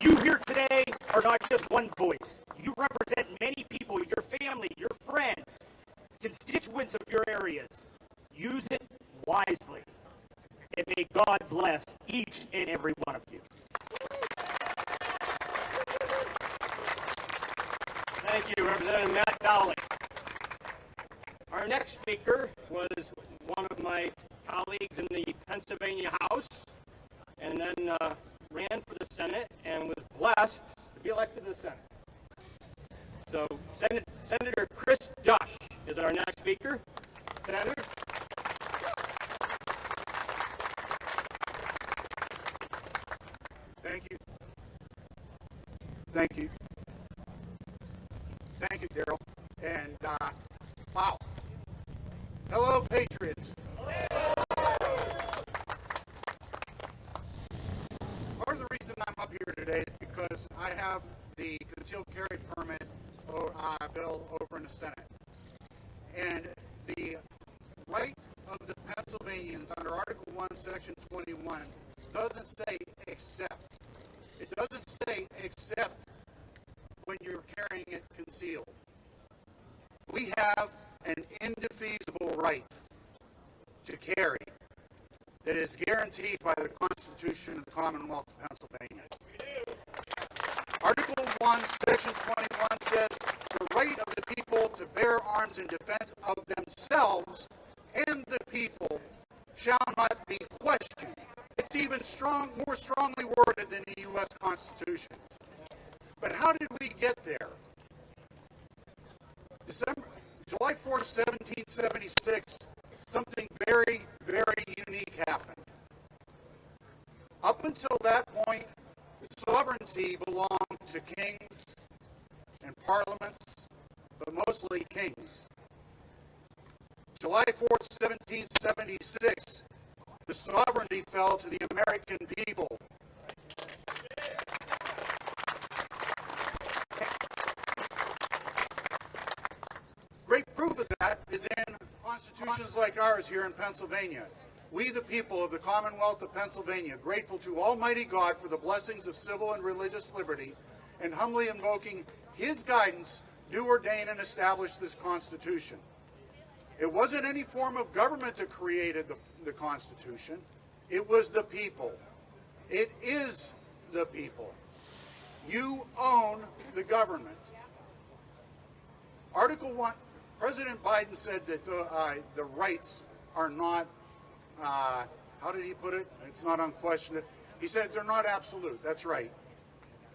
You here today are not just one voice. You represent many people, your family, your friends, constituents of your areas. Use it wisely. And may God bless each and every one of you. Thank you, Representative Matt Dowling. Our next speaker was one of my colleagues in the Pennsylvania House, and then ran for the Senate and was blessed to be elected to the Senate. So Senator Chris Dush is our next speaker. Senator. Thank you. Thank you. Thank you, Daryl. And, wow. Hello, Patriots. Part of the reason I'm up here today is because I have the concealed carry permit bill over in the Senate. And the right of the Pennsylvanians under Article 1, Section 21 doesn't say except. It doesn't say except when you're carrying it concealed. We have an indefeasible right to carry that is guaranteed by the Constitution of the Commonwealth of Pennsylvania. Article 1, Section 21 says the right of the people to bear arms in defense of themselves and the people shall not be questioned. It's even more strongly worded than the U.S. Constitution. But how did we get there? July 4th, 1776, something very, very unique happened. Up until that point, sovereignty belonged to kings and parliaments but mostly kings. July 4th, 1776, the sovereignty fell to the American people. Great proof of that is in constitutions like ours here in Pennsylvania. We, the people of the Commonwealth of Pennsylvania, grateful to Almighty God for the blessings of civil and religious liberty, and humbly invoking His guidance, do ordain and establish this Constitution. It wasn't any form of government that created the Constitution. It was the people. It is the people. You own the government. Article 1, President Biden said that the rights are not, how did he put it? It's not unquestioned. He said they're not absolute. That's right.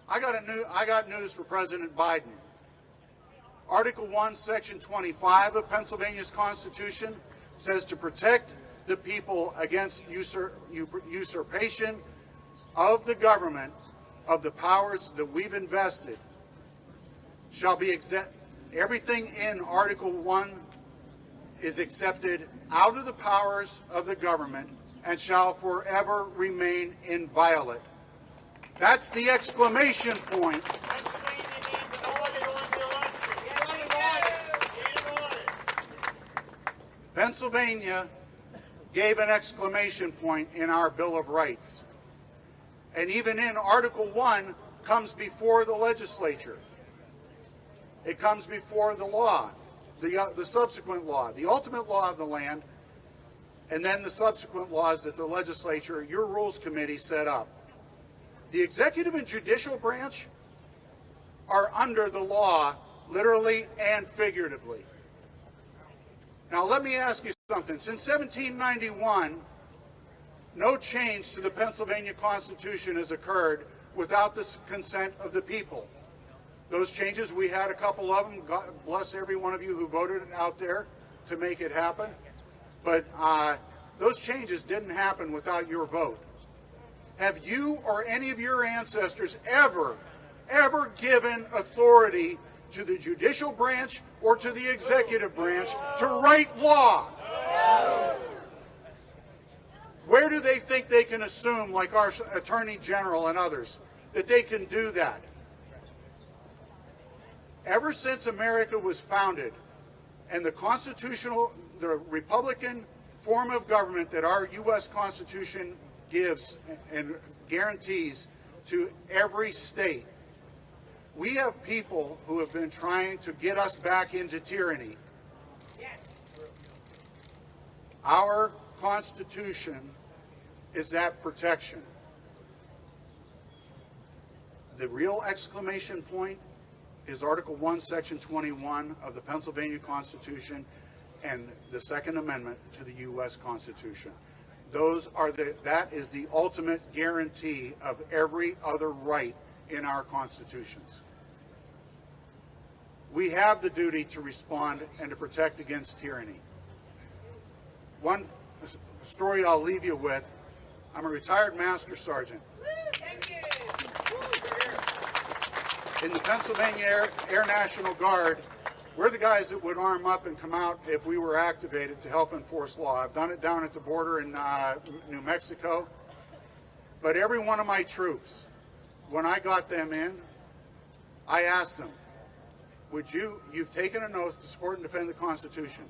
I got news for President Biden. Article 1, Section 25 of Pennsylvania's Constitution says to protect the people against usurpation of the government of the powers that we've invested shall be exempt. Everything in Article 1 is accepted out of the powers of the government and shall forever remain inviolate. That's the exclamation point. Pennsylvania gave an exclamation point in our Bill of Rights. And even in Article 1 comes before the legislature. It comes before the law, the subsequent law, the ultimate law of the land, and then the subsequent laws that the legislature, your Rules Committee, set up. The executive and judicial branch are under the law, literally and figuratively. Now let me ask you something. Since 1791, no change to the Pennsylvania Constitution has occurred without the consent of the people. Those changes, we had a couple of them. God bless every one of you who voted out there to make it happen. But those changes didn't happen without your vote. Have you or any of your ancestors ever given authority to the judicial branch or to the executive branch to write law? No. Where do they think they can assume, like our Attorney General and others, that they can do that? Ever since America was founded and the Republican form of government that our U.S. Constitution gives and guarantees to every state, we have people who have been trying to get us back into tyranny. Yes. Our Constitution is that protection. The real exclamation point is Article 1, Section 21 of the Pennsylvania Constitution and the Second Amendment to the U.S. Constitution. That is the ultimate guarantee of every other right in our constitutions. We have the duty to respond and to protect against tyranny. One story I'll leave you with. I'm a retired Master Sergeant. Thank you. In the Pennsylvania Air National Guard, we're the guys that would arm up and come out if we were activated to help enforce law. I've done it down at the border in New Mexico. But every one of my troops, when I got them in, I asked them, you've taken an oath to support and defend the Constitution.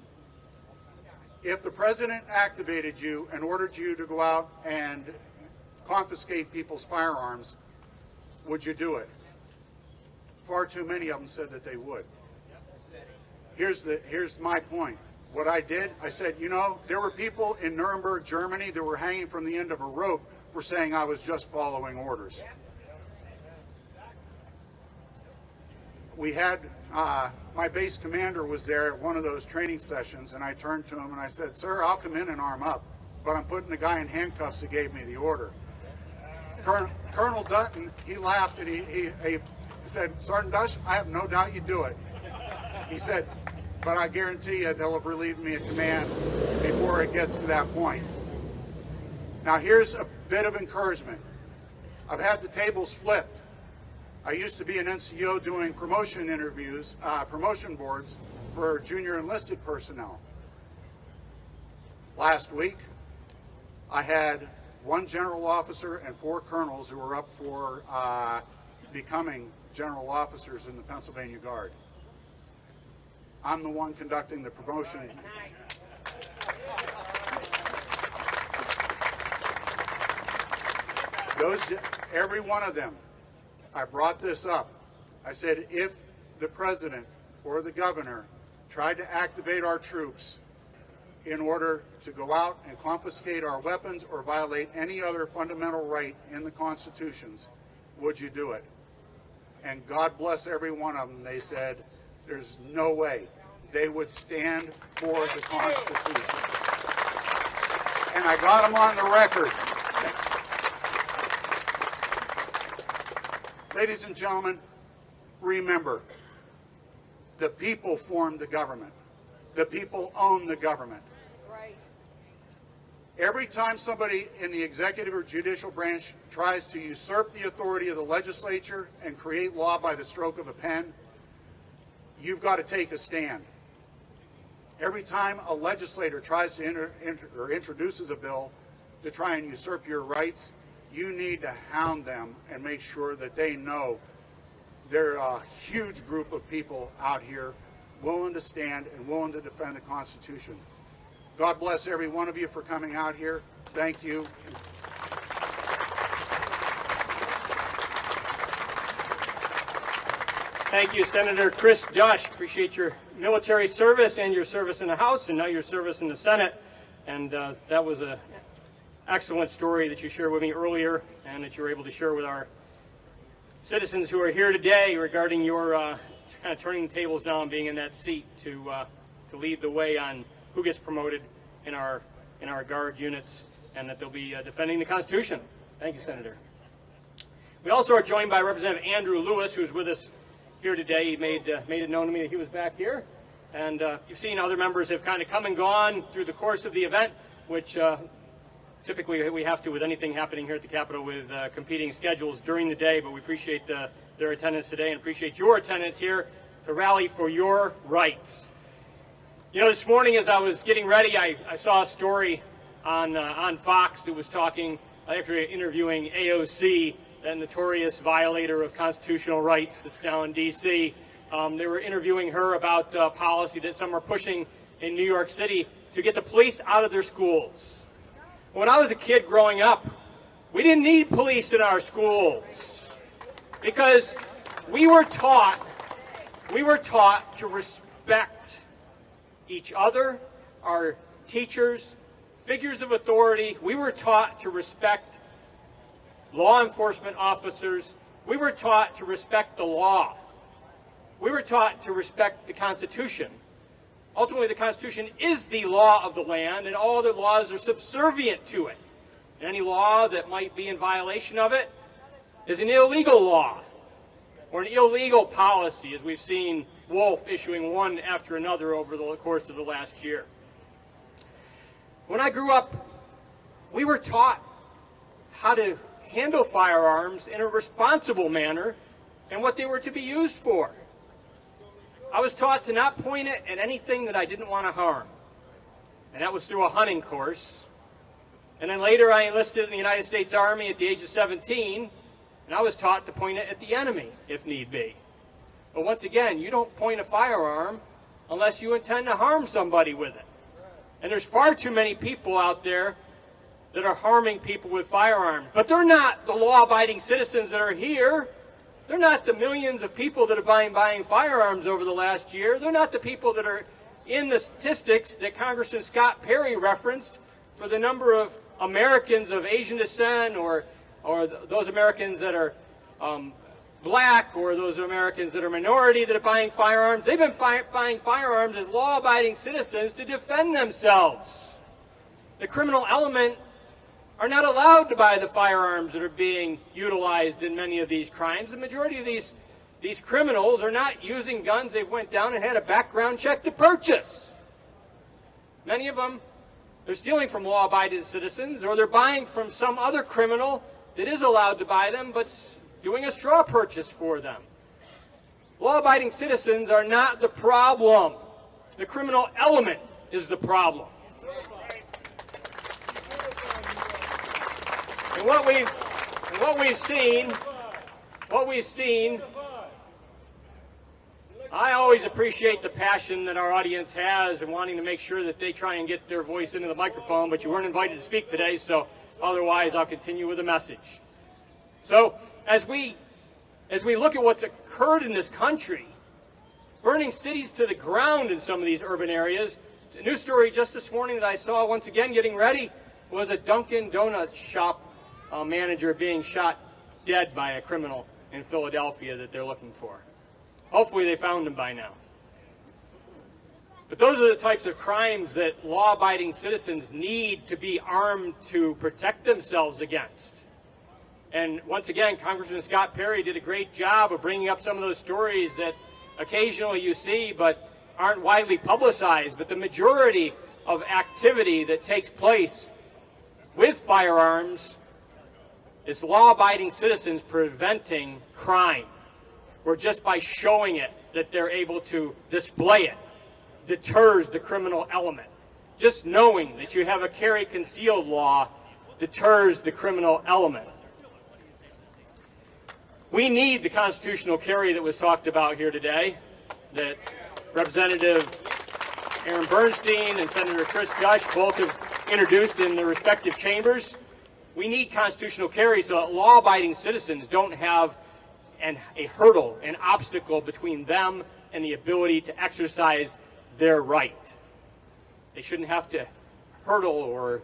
If the president activated you and ordered you to go out and confiscate people's firearms, would you do it? Far too many of them said that they would. Here's my point. What I did, I said, there were people in Nuremberg, Germany that were hanging from the end of a rope for saying I was just following orders. We had, my base commander was there at one of those training sessions, and I turned to him and I said, "Sir, I'll come in and arm up, but I'm putting the guy in handcuffs that gave me the order." Colonel Dutton, he laughed and he said, "Sergeant Dush, I have no doubt you'd do it." He said, "But I guarantee you they'll have relieved me of command before it gets to that point." Now here's a bit of encouragement. I've had the tables flipped. I used to be an NCO doing promotion interviews, promotion boards for junior enlisted personnel. Last week, I had 1 general officer and 4 colonels who were up for becoming general officers in the Pennsylvania Guard. I'm the one conducting the promotion. Every one of them, I brought this up. I said, if the president or the governor tried to activate our troops in order to go out and confiscate our weapons or violate any other fundamental right in the constitutions, would you do it? And God bless every one of them. They said, there's no way. They would stand for the Constitution. And I got them on the record. Ladies and gentlemen, remember, the people formed the government. The people own the government. Right. Every time somebody in the executive or judicial branch tries to usurp the authority of the legislature and create law by the stroke of a pen, you've got to take a stand. Every time a legislator tries to introduces a bill to try and usurp your rights, you need to hound them and make sure that they know there are a huge group of people out here willing to stand and willing to defend the Constitution. God bless every one of you for coming out here. Thank you. Thank you, Senator Chris Dush. Appreciate your military service and your service in the House and now your service in the Senate. And that was an excellent story that you shared with me earlier and that you were able to share with our citizens who are here today regarding your kind of turning the tables now and being in that seat to lead the way on who gets promoted in our Guard units and that they'll be defending the Constitution. Thank you, Senator. We also are joined by Representative Andrew Lewis, who's with us here today. He made it known to me that he was back here. And you've seen other members have kind of come and gone through the course of the event, which typically we have to with anything happening here at the Capitol with competing schedules during the day, but we appreciate their attendance today and appreciate your attendance here to rally for your rights. You know, this morning as I was getting ready, I saw a story on Fox that was talking, actually interviewing AOC, that notorious violator of constitutional rights that's now in D.C. They were interviewing her about policy that some are pushing in New York City to get the police out of their schools. When I was a kid growing up, we didn't need police in our schools because we were taught to respect each other, our teachers, figures of authority. We were taught to respect law enforcement officers. We were taught to respect the law. We were taught to respect the Constitution. Ultimately, the Constitution is the law of the land, and all the laws are subservient to it. And any law that might be in violation of it is an illegal law or an illegal policy, as we've seen Wolf issuing one after another over the course of the last year. When I grew up, we were taught how to handle firearms in a responsible manner and what they were to be used for. I was taught to not point it at anything that I didn't want to harm. And that was through a hunting course. And then later I enlisted in the United States Army at the age of 17, and I was taught to point it at the enemy, if need be. But once again, you don't point a firearm unless you intend to harm somebody with it. And there's far too many people out there that are harming people with firearms. But they're not the law-abiding citizens that are here. They're not the millions of people that have been buying firearms over the last year. They're not the people that are in the statistics that Congressman Scott Perry referenced for the number of Americans of Asian descent or those Americans that are black or those Americans that are minority that are buying firearms. They've been buying firearms as law-abiding citizens to defend themselves. The criminal element are not allowed to buy the firearms that are being utilized in many of these crimes. The majority of these criminals are not using guns they've went down and had a background check to purchase. Many of them, they're stealing from law-abiding citizens or they're buying from some other criminal that is allowed to buy them but doing a straw purchase for them. Law-abiding citizens are not the problem. The criminal element is the problem. And what we've seen, I always appreciate the passion that our audience has and wanting to make sure that they try and get their voice into the microphone, but you weren't invited to speak today, so otherwise I'll continue with the message. So as we look at what's occurred in this country, burning cities to the ground in some of these urban areas, a news story just this morning that I saw once again getting ready was a Dunkin' Donuts shop manager being shot dead by a criminal in Philadelphia that they're looking for. Hopefully they found him by now. But those are the types of crimes that law-abiding citizens need to be armed to protect themselves against. And once again, Congressman Scott Perry did a great job of bringing up some of those stories that occasionally you see but aren't widely publicized. But the majority of activity that takes place with firearms is law-abiding citizens preventing crime, or just by showing it that they're able to display it deters the criminal element. Just knowing that you have a carry concealed law deters the criminal element. We need the constitutional carry that was talked about here today, that Representative Aaron Bernstein and Senator Chris Dush both have introduced in their respective chambers. We need constitutional carry so that law-abiding citizens don't have a hurdle, an obstacle between them and the ability to exercise their right. They shouldn't have to hurdle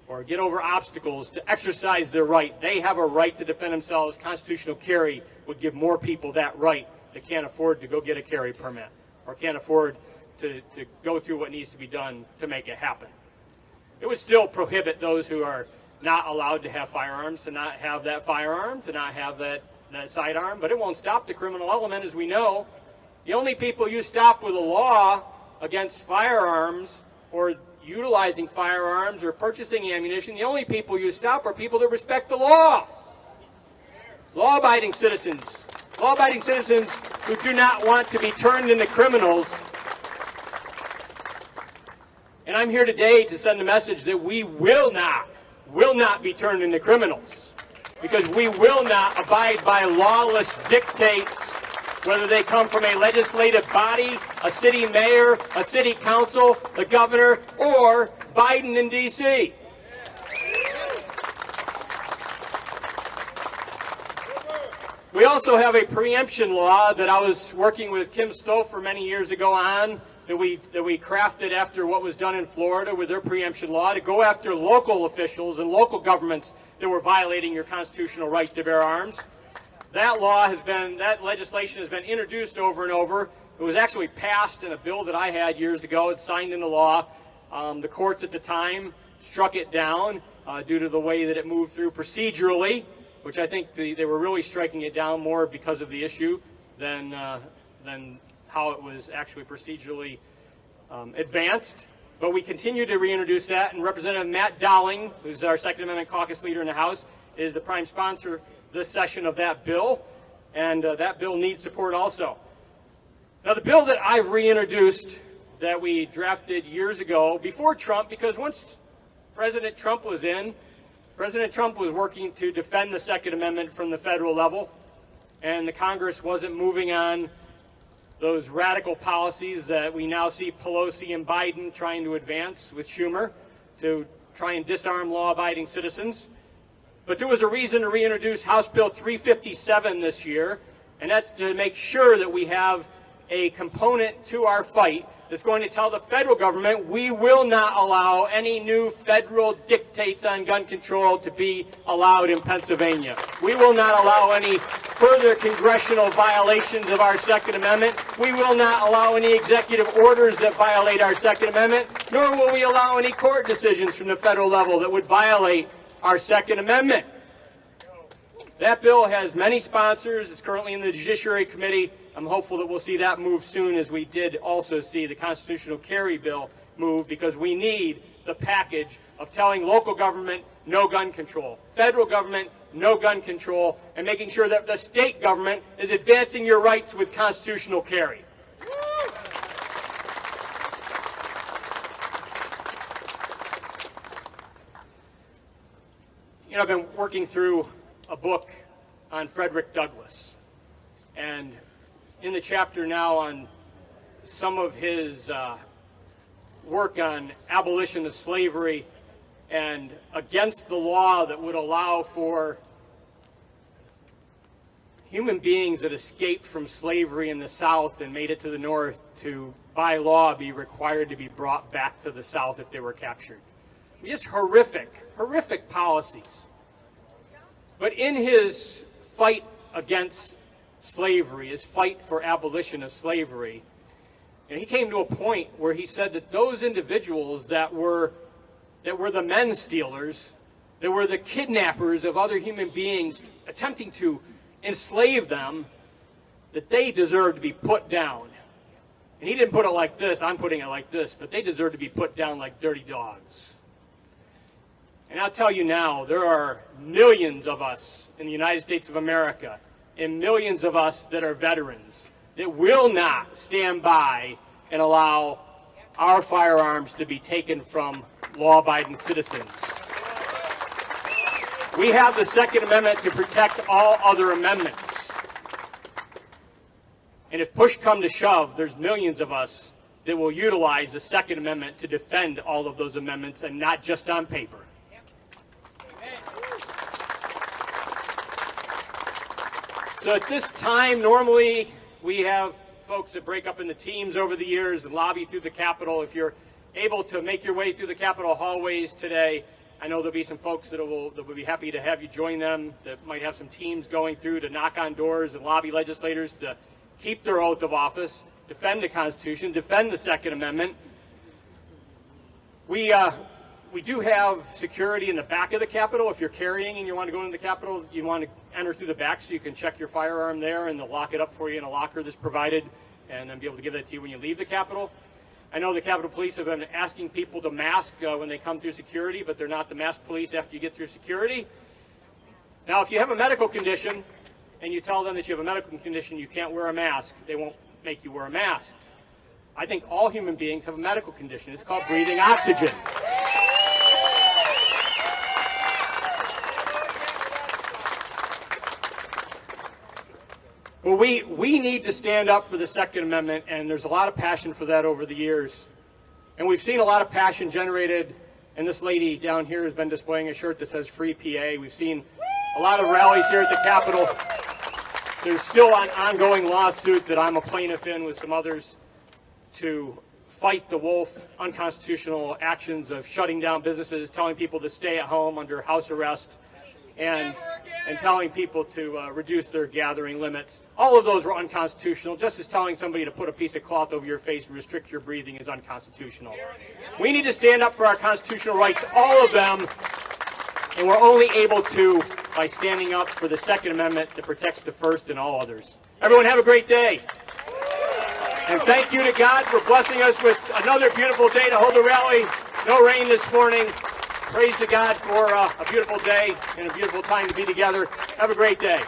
or get over obstacles to exercise their right. They have a right to defend themselves. Constitutional carry would give more people that right that can't afford to go get a carry permit or can't afford to go through what needs to be done to make it happen. It would still prohibit those who are not allowed to have firearms to not have that firearm, to not have that sidearm, but it won't stop the criminal element, as we know. The only people you stop with a law against firearms or utilizing firearms or purchasing ammunition, the only people you stop are people that respect the law. Law-abiding citizens who do not want to be turned into criminals. And I'm here today to send a message that we will not be turned into criminals, because we will not abide by lawless dictates, whether they come from a legislative body, a city mayor, a city council, the governor, or Biden in D.C. We also have a preemption law that I was working with Kim Stolfer many years ago on, that we crafted after what was done in Florida with their preemption law, to go after local officials and local governments that were violating your constitutional right to bear arms. That legislation has been introduced over and over. It was actually passed in a bill that I had years ago. It's signed into law. The courts at the time struck it down due to the way that it moved through procedurally, which I think they were really striking it down more because of the issue than how it was actually procedurally advanced. But we continue to reintroduce that, and Representative Matt Dowling, who's our Second Amendment caucus leader in the House, is the prime sponsor this session of that bill, and that bill needs support also. Now, the bill that I've reintroduced that we drafted years ago, before Trump, because once President Trump was in, President Trump was working to defend the Second Amendment from the federal level, and the Congress wasn't moving on those radical policies that we now see Pelosi and Biden trying to advance with Schumer to try and disarm law-abiding citizens. But there was a reason to reintroduce House Bill 357 this year, and that's to make sure that we have a component to our fight that's going to tell the federal government we will not allow any new federal dictates on gun control to be allowed in Pennsylvania. We will not allow any further congressional violations of our Second Amendment. We will not allow any executive orders that violate our Second Amendment, nor will we allow any court decisions from the federal level that would violate our Second Amendment. That bill has many sponsors. It's currently in the Judiciary Committee. I'm hopeful that we'll see that move soon, as we did also see the constitutional carry bill move, because we need the package of telling local government no gun control, federal government no gun control, and making sure that the state government is advancing your rights with constitutional carry. You know, I've been working through a book on Frederick Douglass, and in the chapter now on some of his work on abolition of slavery and against the law that would allow for human beings that escaped from slavery in the South and made it to the North to, by law, be required to be brought back to the South if they were captured. Just horrific policies. But in his fight against slavery, his fight for abolition of slavery, and he came to a point where he said that those individuals that were the men stealers, that were the kidnappers of other human beings attempting to enslave them, that they deserved to be put down. And he didn't put it like this, I'm putting it like this, but they deserve to be put down like dirty dogs. And I'll tell you now, there are millions of us in the United States of America and millions of us that are veterans that will not stand by and allow our firearms to be taken from law-abiding citizens. We have the Second Amendment to protect all other amendments. And if push come to shove, there's millions of us that will utilize the Second Amendment to defend all of those amendments and not just on paper. So at this time, normally we have folks that break up into teams over the years and lobby through the Capitol. If you're able to make your way through the Capitol hallways today, I know there'll be some folks that will be happy to have you join them, that might have some teams going through to knock on doors and lobby legislators to keep their oath of office, defend the Constitution, defend the Second Amendment. We do have security in the back of the Capitol. If you're carrying and you want to go into the Capitol, you want to enter through the back so you can check your firearm there, and they'll lock it up for you in a locker that's provided, and then be able to give that to you when you leave the Capitol. I know the Capitol Police have been asking people to mask when they come through security, but they're not the mask police after you get through security. Now, if you have a medical condition and you tell them that you have a medical condition, you can't wear a mask, they won't make you wear a mask. I think all human beings have a medical condition. It's called breathing oxygen. Well, we need to stand up for the Second Amendment, and there's a lot of passion for that over the years. And we've seen a lot of passion generated, and this lady down here has been displaying a shirt that says Free PA. We've seen a lot of rallies here at the Capitol. There's still an ongoing lawsuit that I'm a plaintiff in with some others to fight the wolf unconstitutional actions of shutting down businesses, telling people to stay at home under house arrest, and telling people to reduce their gathering limits. All of those were unconstitutional, just as telling somebody to put a piece of cloth over your face and restrict your breathing is unconstitutional. We need to stand up for our constitutional rights, all of them, and we're only able to by standing up for the Second Amendment that protects the First and all others. Everyone have a great day. And thank you to God for blessing us with another beautiful day to hold the rally. No rain this morning. Praise to God for a beautiful day and a beautiful time to be together. Have a great day.